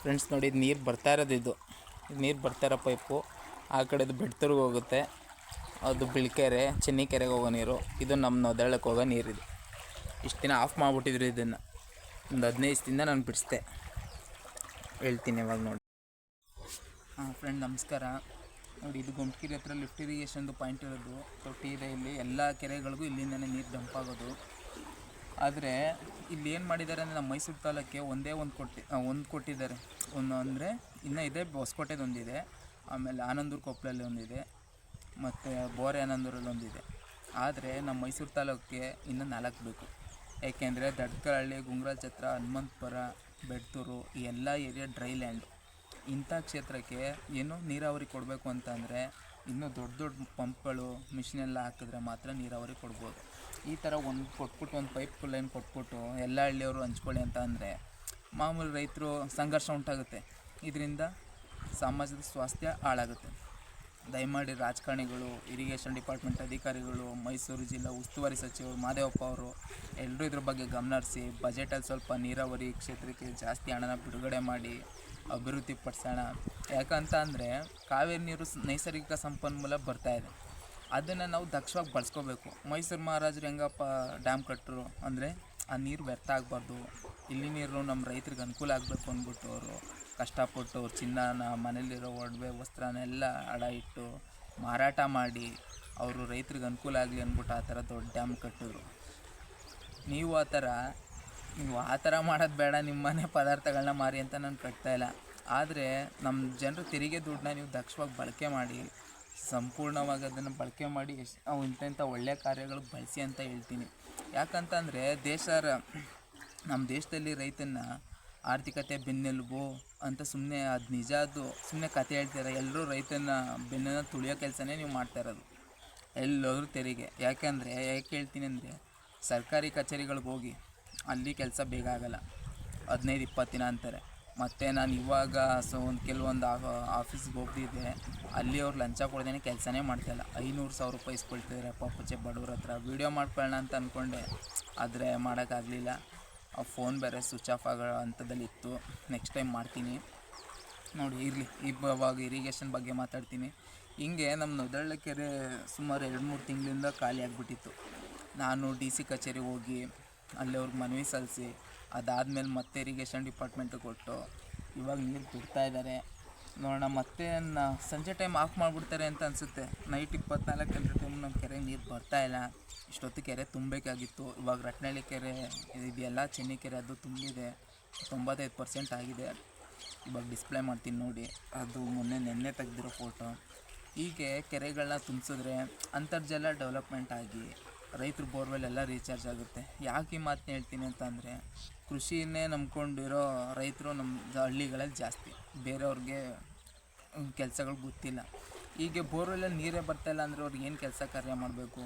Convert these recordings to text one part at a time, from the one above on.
Friends ನೋಡಿ, ನೀರು ಬರ್ತಾ ಇರೋದು ಇದು ನೀರು ಬರ್ತಾ ಇರೋ ಪೈಪು ಆ ಕಡೆದು ಬೆಡ್ತೂರಿಗೆ ಹೋಗುತ್ತೆ. ಅದು ಬಿಳ್ಕೆರೆ ಚೆನ್ನಿಕೆರೆಗೆ ಹೋಗೋ ನೀರು. ಇದು ನಮ್ಮ ನೊದಳಕ್ಕೆ ಹೋಗೋ ನೀರಿದು. ಇಷ್ಟು ದಿನ ಆಫ್ ಮಾಡಿಬಿಟ್ಟಿದ್ರು ಇದನ್ನು. ಒಂದು 15 ದಿವಸದಿಂದ ನಾನು ಬಿಡಿಸ್ದೆ, ಹೇಳ್ತೀನಿ ಇವಾಗ ನೋಡಿ. ಫ್ರೆಂಡ್ ನಮಸ್ಕಾರ. ನೋಡಿ, ಇದು ಗುಂಟ್ಕಿರಿ ಹತ್ರ ಲಿಫ್ಟ್ ಇರಿಗೇಷನ್ದು ಪಾಯಿಂಟ್ ಇರೋದು. ತೊಟ್ಟಿ ಇದೆ ಇಲ್ಲಿ, ಎಲ್ಲ ಕೆರೆಗಳಿಗೂ ಇಲ್ಲಿಂದನೇ ನೀರು ಡಂಪ್ ಆಗೋದು. ಆದರೆ ಇಲ್ಲಿ ಏನು ಮಾಡಿದ್ದಾರೆ ಅಂದರೆ, ನಮ್ಮ ಮೈಸೂರು ತಾಲೂಕಿಗೆ ಒಂದು ಕೊಟ್ಟಿದ್ದಾರೆ. ಒಂದು ಅಂದರೆ ಇನ್ನೂ ಇದೆ, ಹೊಸಕೋಟೆದೊಂದಿದೆ, ಆಮೇಲೆ ಆನಂದೂರು ಕೊಪ್ಪಳಲ್ಲಿ ಒಂದಿದೆ, ಮತ್ತು ಬೋರೆ ಆನಂದೂರಲ್ಲಿ ಒಂದಿದೆ. ಆದರೆ ನಮ್ಮ ಮೈಸೂರು ತಾಲೂಕಿಗೆ ಇನ್ನೂ 4 ಬೇಕು. ಏಕೆಂದರೆ ದಡ್ಕಳಹಳ್ಳಿ, ಗುಂಗ್ರಾಲ್ ಛತ್ರ, ಹನುಮಂತಪುರ, ಬೆಡ್ತೂರು ಈ ಎಲ್ಲ ಏರಿಯಾ ಡ್ರೈ ಲ್ಯಾಂಡು. ಇಂಥ ಕ್ಷೇತ್ರಕ್ಕೆ ಏನು ನೀರಾವರಿ ಕೊಡಬೇಕು ಅಂತಂದರೆ ಇನ್ನೂ ದೊಡ್ಡ ಪಂಪ್ಗಳು ಮಿಷಿನೆಲ್ಲ ಹಾಕಿದ್ರೆ ಮಾತ್ರ ನೀರಾವರಿ ಕೊಡ್ಬೋದು. ಈ ಥರ ಒಂದು ಪೈಪ್ ಲೈನ್ ಕೊಟ್ಬಿಟ್ಟು ಎಲ್ಲ ಹಳ್ಳಿಯವರು ಹಂಚ್ಕೊಳ್ಳಿ ಅಂತ ಅಂದರೆ ಮಾಮೂಲಿ ರೈತರು ಸಂಘರ್ಷ ಉಂಟಾಗುತ್ತೆ. ಇದರಿಂದ ಸಮಾಜದ ಸ್ವಾಸ್ಥ್ಯ ಹಾಳಾಗುತ್ತೆ. ದಯಮಾಡಿ ರಾಜಕಾರಣಿಗಳು, ಇರಿಗೇಷನ್ ಡಿಪಾರ್ಟ್ಮೆಂಟ್ ಅಧಿಕಾರಿಗಳು, ಮೈಸೂರು ಜಿಲ್ಲಾ ಉಸ್ತುವಾರಿ ಸಚಿವರು ಮಾದೇವಪ್ಪ ಅವರು ಎಲ್ಲರೂ ಇದ್ರ ಬಗ್ಗೆ ಗಮನ ಹರಿಸಿ ಬಜೆಟಲ್ಲಿ ಸ್ವಲ್ಪ ನೀರಾವರಿ ಕ್ಷೇತ್ರಕ್ಕೆ ಜಾಸ್ತಿ ಹಣನ ಬಿಡುಗಡೆ ಮಾಡಿ ಅಭಿವೃದ್ಧಿ ಪಡಿಸೋಣ. ಯಾಕಂತ ಅಂದರೆ ಕಾವೇರಿ ನೀರು ನೈಸರ್ಗಿಕ ಸಂಪನ್ಮೂಲ ಬರ್ತಾಯಿದೆ, ಅದನ್ನು ನಾವು ದಕ್ಷವಾಗಿ ಬಳಸ್ಕೋಬೇಕು. ಮೈಸೂರು ಮಹಾರಾಜರು ಹೆಂಗಪ್ಪ ಡ್ಯಾಮ್ ಕಟ್ಟರು ಅಂದರೆ ಆ ನೀರು ವ್ಯರ್ಥ ಆಗಬಾರ್ದು, ಇಲ್ಲಿ ನೀರು ನಮ್ಮ ರೈತರಿಗೆ ಅನುಕೂಲ ಆಗಬೇಕು ಅಂದ್ಬಿಟ್ಟು ಅವರು ಕಷ್ಟಪಟ್ಟು ಚಿನ್ನನ, ಮನೇಲಿರೋ ಒಡವೆ ವಸ್ತ್ರನೆಲ್ಲ ಅಡ ಇಟ್ಟು ಮಾರಾಟ ಮಾಡಿ ಅವರು ರೈತರಿಗೆ ಅನುಕೂಲ ಆಗಲಿ ಅಂದ್ಬಿಟ್ಟು ಆ ಥರ ದೊಡ್ಡ ಡ್ಯಾಮ್ ಕಟ್ಟಿದ್ರು. ನೀವು ಆ ಥರ ಮಾಡೋದು ಬೇಡ, ನಿಮ್ಮ ಮನೆ ಪದಾರ್ಥಗಳನ್ನ ಮಾರಿ ಅಂತ ನಾನು ಕಟ್ತಾಯಿಲ್ಲ. ಆದರೆ ನಮ್ಮ ಜನರು ತೆರಿಗೆ ದುಡ್ಡನ್ನ ನೀವು ದಕ್ಷವಾಗಿ ಬಳಕೆ ಮಾಡಿ, ಸಂಪೂರ್ಣವಾಗಿ ಅದನ್ನು ಬಳಕೆ ಮಾಡಿ ಇಂಥ ಒಳ್ಳೆಯ ಕಾರ್ಯಗಳಿಗೆ ಬಳಸಿ ಅಂತ ಹೇಳ್ತೀನಿ. ಯಾಕಂತಂದರೆ ನಮ್ಮ ದೇಶದಲ್ಲಿ ರೈತನ ಆರ್ಥಿಕತೆ ಬೆನ್ನೆಲುಬು ಅಂತ ಸುಮ್ಮನೆ ಅದು ನಿಜ, ಅದು ಸುಮ್ಮನೆ ಕತೆ ಹೇಳ್ತಾರೆ. ಎಲ್ಲರೂ ರೈತನ ಬೆನ್ನನ್ನು ತುಳಿಯೋ ಕೆಲಸನೇ ನೀವು ಮಾಡ್ತಾಯಿರೋದು, ಎಲ್ಲರೂ ತೆರಿಗೆ. ಯಾಕೆ ಹೇಳ್ತೀನಿ ಅಂದರೆ, ಸರ್ಕಾರಿ ಕಚೇರಿಗಳಿಗೆ ಹೋಗಿ ಅಲ್ಲಿ ಕೆಲಸ ಬೇಗ ಆಗೋಲ್ಲ, 15-20 ದಿನ ಅಂತಾರೆ. ಮತ್ತು ನಾನು ಇವಾಗ ಕೆಲವೊಂದು ಆಫೀಸ್ಗೆ ಹೋಗ್ತಿದ್ದೆ, ಅಲ್ಲಿ ಅವ್ರು ಲಂಚ ಕೊಡ್ದೇ ಕೆಲಸನೇ ಮಾಡ್ತಾಯಿಲ್ಲ. 500,000 ರೂಪಾಯಿ ಇಸ್ಕೊಳ್ತಿದ್ದಾರೆ ಪಾಪಚ್ಚೆ ಬಡವ್ರ ಹತ್ರ. ವೀಡಿಯೋ ಮಾಡ್ಕೊಳ್ಳೋಣ ಅಂತ ಅಂದ್ಕೊಂಡೆ, ಆದರೆ ಮಾಡೋಕ್ಕಾಗಲಿಲ್ಲ. ಆ ಫೋನ್ ಬೇರೆ ಸ್ವಿಚ್ ಆಫ್ ಆಗೋ ಅಂಥದ್ದಲ್ಲಿತ್ತು. ನೆಕ್ಸ್ಟ್ ಟೈಮ್ ಮಾಡ್ತೀನಿ ನೋಡಿ. ಇರಲಿ, ಇವಾಗ ಇರಿಗೇಷನ್ ಬಗ್ಗೆ ಮಾತಾಡ್ತೀನಿ. ಹಿಂಗೆ ನಮ್ಮ ನೊದಳ್ಳಿ ಕೆರೆ ಸುಮಾರು 2-3 ತಿಂಗಳಿಂದ ಖಾಲಿ ಆಗಿಬಿಟ್ಟಿತ್ತು. ನಾನು DC ಕಚೇರಿಗೆ ಹೋಗಿ ಅಲ್ಲಿ ಅವ್ರಿಗೆ ಮನವಿ ಸಲ್ಲಿಸಿ, ಅದಾದಮೇಲೆ ಮತ್ತೆ ಇರಿಗೇಷನ್ ಡಿಪಾರ್ಟ್ಮೆಂಟಿಗೆ ಕೊಟ್ಟು ಇವಾಗ ನೀರು ಬಿಡ್ತಾಯಿದ್ದಾರೆ. ನೋಡೋಣ, ಮತ್ತೆ ಸಂಜೆ ಟೈಮ್ ಆಫ್ ಮಾಡಿಬಿಡ್ತಾರೆ ಅಂತ ಅನಿಸುತ್ತೆ. ನೈಟ್ 24 ಗಂಟೆ ಟೈಮ್ ನಮ್ಮ ಕೆರೆಗೆ ನೀರು ಬರ್ತಾಯಿಲ್ಲ. ಇಷ್ಟೊತ್ತು ಕೆರೆ ತುಂಬಬೇಕಾಗಿತ್ತು. ಇವಾಗ ರಟ್ನಳ್ಳಿ ಕೆರೆ ಇದೆಯಲ್ಲ, ಚೆನ್ನಿಕೆರೆ, ಅದು ತುಂಬಿದೆ, 95% ಆಗಿದೆ. ಇವಾಗ ಡಿಸ್ಪ್ಲೇ ಮಾಡ್ತೀನಿ ನೋಡಿ, ಅದು ನೆನ್ನೆ ತೆಗೆದಿರೋ ಫೋಟೋ. ಹೀಗೆ ಕೆರೆಗಳನ್ನ ತುಂಬಿಸಿದ್ರೆ ಅಂತರ್ಜಲ ಡೆವಲಪ್ಮೆಂಟ್ ಆಗಿ ರೈತರು ಬೋರ್ವೆಲ್ ಎಲ್ಲ ರೀಚಾರ್ಜ್ ಆಗುತ್ತೆ. ಯಾಕೆ ಈ ಮಾತನ್ನ ಹೇಳ್ತೀನಿ ಅಂತಂದರೆ, ಕೃಷಿಯನ್ನೇ ನಂಬ್ಕೊಂಡಿರೋ ರೈತರು ನಮ್ಮ ಹಳ್ಳಿಗಳಲ್ಲಿ ಜಾಸ್ತಿ, ಬೇರೆಯವ್ರಿಗೆ ಕೆಲಸಗಳು ಗೊತ್ತಿಲ್ಲ. ಹೀಗೆ ಬೋರ್ವೆಲ್ಲಲ್ಲಿ ನೀರೇ ಬರ್ತಾಯಿಲ್ಲ ಅಂದರೆ ಅವ್ರಿಗೆ ಏನು ಕೆಲಸ ಕಾರ್ಯ ಮಾಡಬೇಕು?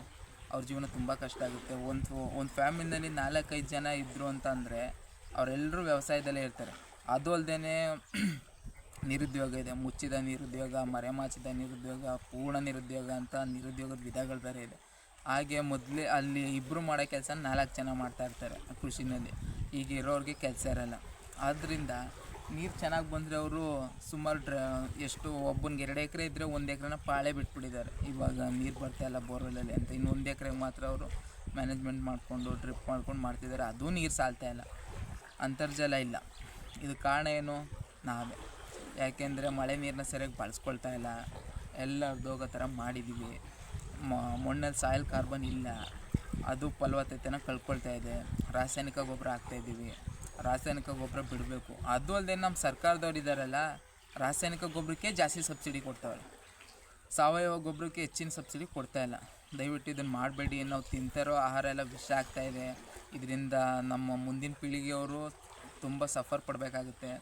ಅವ್ರ ಜೀವನ ತುಂಬ ಕಷ್ಟ ಆಗುತ್ತೆ. ಒಂದು ಫ್ಯಾಮಿಲಿನಲ್ಲಿ 4-5 ಜನ ಇದ್ದರು ಅಂತ ಅಂದರೆ ಅವರೆಲ್ಲರೂ ವ್ಯವಸಾಯದಲ್ಲೇ ಇರ್ತಾರೆ. ಅದು ಅಲ್ಲದೆ ನಿರುದ್ಯೋಗ ಇದೆ, ಮುಚ್ಚಿದ ನಿರುದ್ಯೋಗ, ಮರೆಮಾಚಿದ ನಿರುದ್ಯೋಗ, ಪೂರ್ಣ ನಿರುದ್ಯೋಗ ಅಂತ ನಿರುದ್ಯೋಗದ ವಿಧಗಳು ಬೇರೆ ಇದೆ. ಹಾಗೆ ಮೊದಲೇ ಅಲ್ಲಿ ಇಬ್ಬರು ಮಾಡೋ ಕೆಲಸ 4 ಜನ ಮಾಡ್ತಾಯಿರ್ತಾರೆ ಕೃಷಿನಲ್ಲಿ. ಈಗ ಇರೋರಿಗೆ ಕೆಲಸ ಇರೋಲ್ಲ. ಆದ್ದರಿಂದ ನೀರು ಚೆನ್ನಾಗಿ ಬಂದರೆ ಅವರು ಸುಮಾರು ಒಬ್ಬನಿಗೆ 2 ಎಕರೆ ಇದ್ದರೆ 1 ಎಕರೆನ ಪಾಳೆ ಬಿಟ್ಬಿಟ್ಟಿದ್ದಾರೆ. ಇವಾಗ ನೀರು ಬರ್ತಾಯಿಲ್ಲ ಬೋರ್ವೆಲ್ಲಲ್ಲಿ ಅಂತ, ಇನ್ನು 1 ಎಕರೆಗೆ ಮಾತ್ರ ಅವರು ಮ್ಯಾನೇಜ್ಮೆಂಟ್ ಮಾಡಿಕೊಂಡು ಡ್ರಿಪ್ ಮಾಡ್ಕೊಂಡು ಮಾಡ್ತಿದ್ದಾರೆ. ಅದೂ ನೀರು ಸಾಲ್ತಾಯಿಲ್ಲ, ಅಂತರ್ಜಲ ಇಲ್ಲ. ಇದು ಕಾರಣ ಏನು? ನಾವೇ. ಯಾಕೆಂದರೆ ಮಳೆ ನೀರನ್ನ ಸರಿಯಾಗಿ ಬಳಸ್ಕೊಳ್ತಾ ಇಲ್ಲ, ಎಲ್ಲ ಹೋಗೋ ಥರ ಮಾಡಿದ್ದೀವಿ. ಮಣ್ಣಲ್ಲಿ ಸಾಯಿಲ್ ಕಾರ್ಬನ್ ಇಲ್ಲ, ಅದು ಫಲವತ್ತತೆನ ಕಳ್ಕೊಳ್ತಾ ಇದೆ. ರಾಸಾಯನಿಕ ಗೊಬ್ಬರ ಹಾಕ್ತಾಯಿದ್ದೀವಿ, ರಾಸಾಯನಿಕ ಗೊಬ್ಬರ ಬಿಡಬೇಕು. ಅದು ಅಲ್ಲದೆ ನಮ್ಮ ಸರ್ಕಾರದವ್ರು ಇದ್ದಾರಲ್ಲ, ರಾಸಾಯನಿಕ ಗೊಬ್ಬರಕ್ಕೆ ಜಾಸ್ತಿ ಸಬ್ಸಿಡಿ ಕೊಡ್ತಾವ್ರೆ, ಸಾವಯವ ಗೊಬ್ಬರಕ್ಕೆ ಹೆಚ್ಚಿನ ಸಬ್ಸಿಡಿ ಕೊಡ್ತಾಯಿಲ್ಲ. ದಯವಿಟ್ಟು ಇದನ್ನು ಮಾಡಬೇಡಿ. ನಾವು ತಿಂತಾರೋ ಆಹಾರ ಎಲ್ಲ ವಿಷ ಆಗ್ತಾಯಿದೆ. ಇದರಿಂದ ನಮ್ಮ ಮುಂದಿನ ಪೀಳಿಗೆಯವರು ತುಂಬ ಸಫರ್ ಪಡಬೇಕಾಗುತ್ತೆ.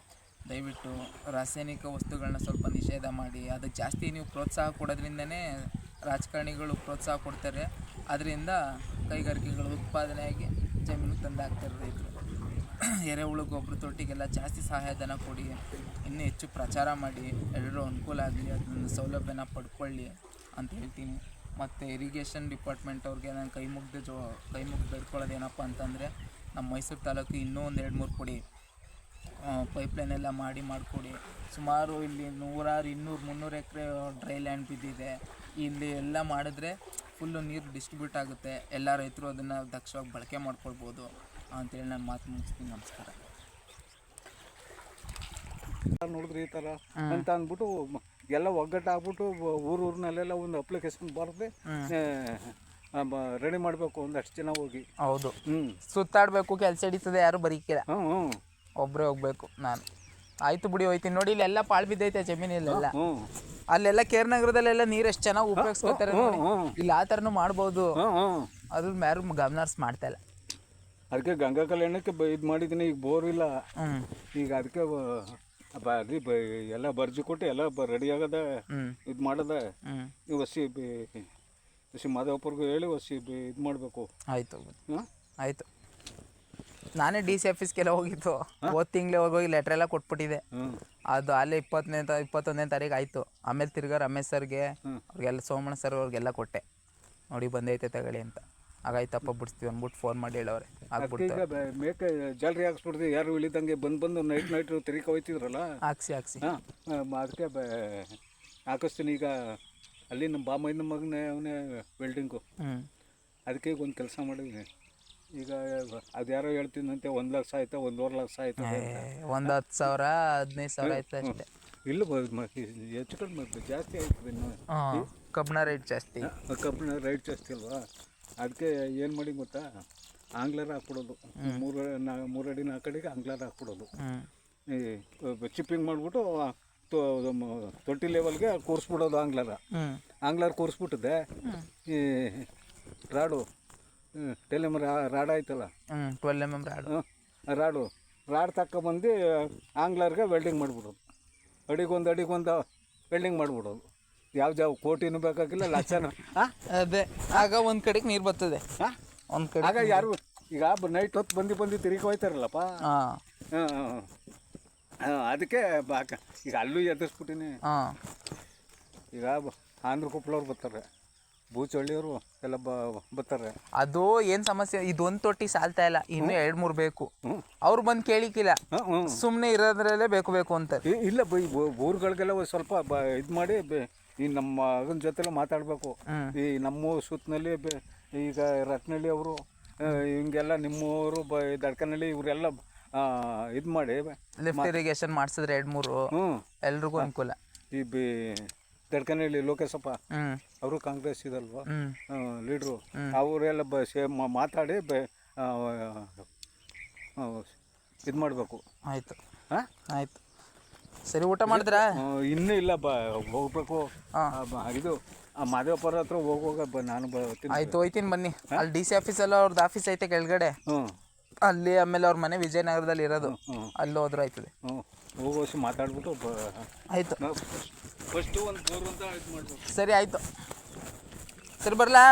ದಯವಿಟ್ಟು ರಾಸಾಯನಿಕ ವಸ್ತುಗಳನ್ನ ಸ್ವಲ್ಪ ನಿಷೇಧ ಮಾಡಿ. ಅದಕ್ಕೆ ಜಾಸ್ತಿ ನೀವು ಪ್ರೋತ್ಸಾಹ ಕೊಡೋದ್ರಿಂದನೇ ರಾಜಕಾರಣಿಗಳು ಪ್ರೋತ್ಸಾಹ ಕೊಡ್ತಾರೆ. ಅದರಿಂದ ಕೈಗಾರಿಕೆಗಳು ಉತ್ಪಾದನೆಯಾಗಿ ಜಮೀನು ತಂದು ಹಾಕ್ತಾರೆ ರೈತರು. ಎರೆಹುಳು ಗೊಬ್ಬರ ತೊಟ್ಟಿಗೆಲ್ಲ ಜಾಸ್ತಿ ಸಹಾಯಧನ ಕೊಡಿ, ಇನ್ನೂ ಹೆಚ್ಚು ಪ್ರಚಾರ ಮಾಡಿ, ಎಲ್ಲರೂ ಅನುಕೂಲ ಆಗಲಿ, ಅದನ್ನು ಸೌಲಭ್ಯನ ಪಡ್ಕೊಳ್ಳಿ ಅಂತ ಹೇಳ್ತೀನಿ. ಮತ್ತು ಇರಿಗೇಷನ್ ಡಿಪಾರ್ಟ್ಮೆಂಟ್ ಅವ್ರಿಗೆ ನಾನು ಕೈ ಮುಗ್ದು ಬೇಡ್ಕೊಳ್ಳೋದೇನಪ್ಪ ಅಂತಂದರೆ, ನಮ್ಮ ಮೈಸೂರು ತಾಲೂಕು ಇನ್ನೂ ಒಂದು 2-3 ಕೊಡಿ. ಪೈಪ್ಲೈನ್ ಎಲ್ಲ ಮಾಡಿಕೊಡಿ. ಸುಮಾರು ಇಲ್ಲಿ 100, 200, 300 ಎಕರೆ ಡ್ರೈ ಲ್ಯಾಂಡ್ ಬಿದ್ದಿದೆ. ಇಲ್ಲಿ ಎಲ್ಲ ಮಾಡಿದ್ರೆ ಫುಲ್ಲು ನೀರು ಡಿಸ್ಟ್ರಿಬ್ಯೂಟ್ ಆಗುತ್ತೆ, ಎಲ್ಲ ರೈತರು ಅದನ್ನು ದಕ್ಷವಾಗಿ ಬಳಕೆ ಮಾಡ್ಕೊಳ್ಬೋದು ಅಂತೇಳಿ ನಾನು ಮಾತು ಮುಗಿಸ್ತೀನಿ. ನಮಸ್ಕಾರ. ನೋಡಿದ್ರಿ ಈ ಥರ ಅಂತ ಅಂದ್ಬಿಟ್ಟು ಎಲ್ಲ ಒಗ್ಗಟ್ಟಾಗ್ಬಿಟ್ಟು ಊರೂರಿನಲ್ಲೆಲ್ಲ ಒಂದು ಅಪ್ಲಿಕೇಶನ್ ಬರೆದು ರೆಡಿ ಮಾಡಬೇಕು ಒಂದಷ್ಟು ಜನ ಹೋಗಿ. ಹೌದು, ಸುತ್ತಾಡಬೇಕು, ಕೆಲಸ ಹಿಡಿತದೆ, ಯಾರು ಬರೀಕಿಲ್ಲ, ಒಬ್ಬರೇ ಹೋಗ್ಬೇಕು. ನಾನು ಆಯ್ತು ಬಿಡಿ ಹೋಯ್ತೀನಿ. ನೋಡಿ ಇಲ್ಲೆಲ್ಲ ಪಾಳು ಬಿದ್ದೈತೆ ಜಮೀನಲ್ಲೆಲ್ಲ. ಅಲ್ಲೆಲ್ಲ ಕೇರ್ ನಗರದಲ್ಲೆಲ್ಲ ನೀರು ಎಷ್ಟು ಚೆನ್ನಾಗಿ ಉಪಯೋಗಿಸ್ಕೊತಾರೆ. ಇಲ್ಲಿ ಆ ಥರನೂ ಮಾಡ್ಬೋದು, ಅದ್ರ ಯಾರು ಗಮನ ಮಾಡ್ತಾ ಇಲ್ಲ. ಅದಕ್ಕೆ ಗಂಗಾ ಕಲ್ಯಾಣಕ್ಕೆ ಇದು ಮಾಡಿದ್ದೀನಿ. ಈಗ ಬೋರ್ ಇಲ್ಲ, ಈಗ ಅದಕ್ಕೆ ಎಲ್ಲ ಬರ್ಜಿ ಕೊಟ್ಟು ಎಲ್ಲ ರೆಡಿ ಆಗದ ಇದು ಮಾಡದ. ವಸಿ ಮಾಧವಪುರ್ಗೂ ಹೇಳಿ ಇದು ಮಾಡಬೇಕು. ಆಯಿತು ಆಯಿತು. ನಾನೇ DC ಆಫೀಸ್ಗೆಲ್ಲ ಹೋಗಿತ್ತು, ಹೋದ ತಿಂಗಳೇ ಹೋಗಿ ಲೆಟ್ರ್ ಎಲ್ಲ ಕೊಟ್ಬಿಟ್ಟಿದೆ. ಅದು ಅಲ್ಲೇ 21ನೇ ತಾರೀಕು ಆಯಿತು. ಆಮೇಲೆ ತಿರ್ಗಾ ರಮೇಶ್ ಸರ್ಗೆ ಅವ್ರಿಗೆಲ್ಲ, ಸೋಮಣ್ಣ ಸರ್ ಅವ್ರಿಗೆಲ್ಲ ಕೊಟ್ಟೆ. ನೋಡಿ ಬಂದೈತೆ ತಗೊಳ್ಳಿ ಅಂತ. ಆಗಾಯ್ತಪ್ಪ ಬಿಡ್ತೀವಿ ಅಂದ್ಬಿಟ್ಟು ಫೋನ್ ಮಾಡಿ ಹೇಳೋರೆ. ಆಗ್ಬಿಡ್ತೀವಿ ಮೇಕೆ ಜಾಲರಿ ಹಾಕ್ಸ್ಬಿಡ್ತೀವಿ. ಯಾರು ಇಳಿದಂಗೆ ಬಂದು ನೈಟ್ ತಿರುಗಿ ಹೋಯ್ತಿದ್ರಲ್ಲ, ಹಾಕ್ಸಿ ಅದಕ್ಕೆ ಹಾಕಿಸ್ತೀನಿ. ಈಗ ಅಲ್ಲಿ ನಮ್ಮ ಬಾಮೈನ ಮಗನೇ ಅವನೇ ವೆಲ್ಡಿಂಗು. ಅದಕ್ಕೆ ಈಗ ಒಂದು ಕೆಲಸ ಮಾಡಿದ್ದೀನಿ. ಈಗ ಅದು ಯಾರೋ ಹೇಳ್ತೀನಂತೆ 1 ಲಕ್ಷ ಆಯ್ತಾ 1.5 ಲಕ್ಷ ಆಯ್ತಾ, ಒಂದು 10,000 15,000 ಆಯ್ತು ಅಷ್ಟೇ. ಇಲ್ಲ ಹೆಚ್ಚು ಕಡಿಮೆ ಜಾಸ್ತಿ ಆಯ್ತದೆ ಇನ್ನು. ಕಬ್ಬಿಣ ರೇಟ್ ಜಾಸ್ತಿ, ಕಬ್ಬಿಣ ರೇಟ್ ಜಾಸ್ತಿ ಅಲ್ವಾ. ಅದಕ್ಕೆ ಏನು ಮಾಡಿ ಗೊತ್ತಾ, ಆಂಗ್ಲರ್ ಹಾಕ್ಬಿಡೋದು. 3 ಅಡಿ 4 ಅಡಿಗೆ ಆಂಗ್ಲರ್ ಹಾಕ್ಬಿಡೋದು. ಚಿಪ್ಪಿಂಗ್ ಮಾಡಿಬಿಟ್ಟು ತೊಟ್ಟಿ ಲೆವೆಲ್ಗೆ ಕೂರಿಸ್ಬಿಡೋದು. ಆಂಗ್ಲರ್ ಕೂರಿಸ್ಬಿಟ್ಟಿದೆ. ಈ ರಾಡು ಟೆಲಿಮ್ ರಾಡ್ ಆಯ್ತಲ್ಲ, 12 mm ರಾಡ್ ತಗೊಬಂದು ಆಂಗ್ಲರ್ಗೆ ವೆಲ್ಡಿಂಗ್ ಮಾಡಿಬಿಡೋದು. ಅಡಿಗೊಂದು ವೆಲ್ಡಿಂಗ್ ಮಾಡಿಬಿಡೋದು. ಯಾವ ಕೋಟಿನೂ ಬೇಕಾಗಿಲ್ಲ, ಲಕ್ಷನೂ. ಅದೇ ಆಗ ಒಂದು ಕಡೆಗೆ ನೀರು ಬರ್ತದೆ, ಒಂದು ಕಡೆ. ಆಗ ಯಾರು ಈಗ ನೈಟ್ ಹೊತ್ತು ಬಂದು ತಿರುಗಿ ಹೋಯ್ತಾರಲ್ಲಪ್ಪ. ಅದಕ್ಕೆ ಈಗ ಅಲ್ಲೂ ಎದುರಿಸ್ಬಿಟ್ಟಿನಿ. ಈಗ ಆಂಧ್ರ ಕೊಪ್ಪಳವ್ರು ಬರ್ತಾರೆ, ಬೂಚಹಳ್ಳಿಯವರು ಎಲ್ಲ ಬರ್ತಾರೆ. ಅದು ಏನು ಸಮಸ್ಯೆ, ಇದೊಂದು ತೊಟ್ಟಿ ಸಾಲ್ತಾ ಇಲ್ಲ, ಇನ್ನೂ 2-3 ಬೇಕು. ಅವ್ರು ಬಂದು ಕೇಳಿಕಿಲ್ಲ, ಸುಮ್ಮನೆ ಇರೋದ್ರಲ್ಲೇ ಬೇಕು ಅಂತಾರೆ. ಇಲ್ಲ ಊರುಗಳಿಗೆಲ್ಲ ಸ್ವಲ್ಪ ಇದು ಮಾಡಿ ಈ ನಮ್ಮ ಮಗನ ಜೊತೆಲ್ಲ ಮಾತಾಡಬೇಕು. ಈ ನಮ್ಮ ಸುತ್ತನಲ್ಲಿ ಈಗ ರತ್ನಳ್ಳಿ ಅವರು ಹಿಂಗೆಲ್ಲ ನಿಮ್ಮೂರು ದಡ್ಕನಹಳ್ಳಿ ಇವರೆಲ್ಲ ಇದು ಮಾಡಿ ಲಿಫ್ಟ್ ಇರಿಗೇಷನ್ ಮಾಡಿಸಿದ್ರೆ 2-3 ಎಲ್ರಿಗೂ ಅನುಕೂಲ. ಈ ದಡ್ಕನಹಳ್ಳಿ ಲೋಕೇಶಪ್ಪ ಅವರು ಕಾಂಗ್ರೆಸ್ ಇದಲ್ವಾ ಲೀಡ್ರು, ಅವರೆಲ್ಲ ಮಾತಾಡಿ ಇದು ಮಾಡಬೇಕು. ಆಯಿತು ಆಯಿತು, ಸರಿ. ಊಟ ಮಾಡಿದ್ರಾ? ಇನ್ನೂ ಇಲ್ಲ, ಹೋಗ್ಬೇಕು. ಇದು ಮಾದೇವಪುರ ಹತ್ರ ಹೋಗುವಾಗ ನಾನು ಆಯ್ತು ಹೋಯ್ತೀನಿ, ಬನ್ನಿ. ಅಲ್ಲಿ DC ಆಫೀಸಲ್ಲ ಅವ್ರದ್ದು ಆಫೀಸ್ ಐತೆ ಕೆಳಗಡೆ, ಅಲ್ಲಿ. ಆಮೇಲೆ ಅವ್ರ ಮನೆ ವಿಜಯನಗರದಲ್ಲಿ ಇರೋದು, ಅಲ್ಲಿ ಹೋದ್ರೂ ಆಯ್ತದೆ. ಹೋಗೋಸಿ ಮಾತಾಡ್ಬಿಟ್ಟು ಆಯಿತು. ಫಸ್ಟು ಒಂದು ಬೋರ್ ಅಂತ ಇದು ಮಾಡ್ಬೇಕು. ಸರಿ ಆಯಿತು, ಸರಿ ಬರಲಾ?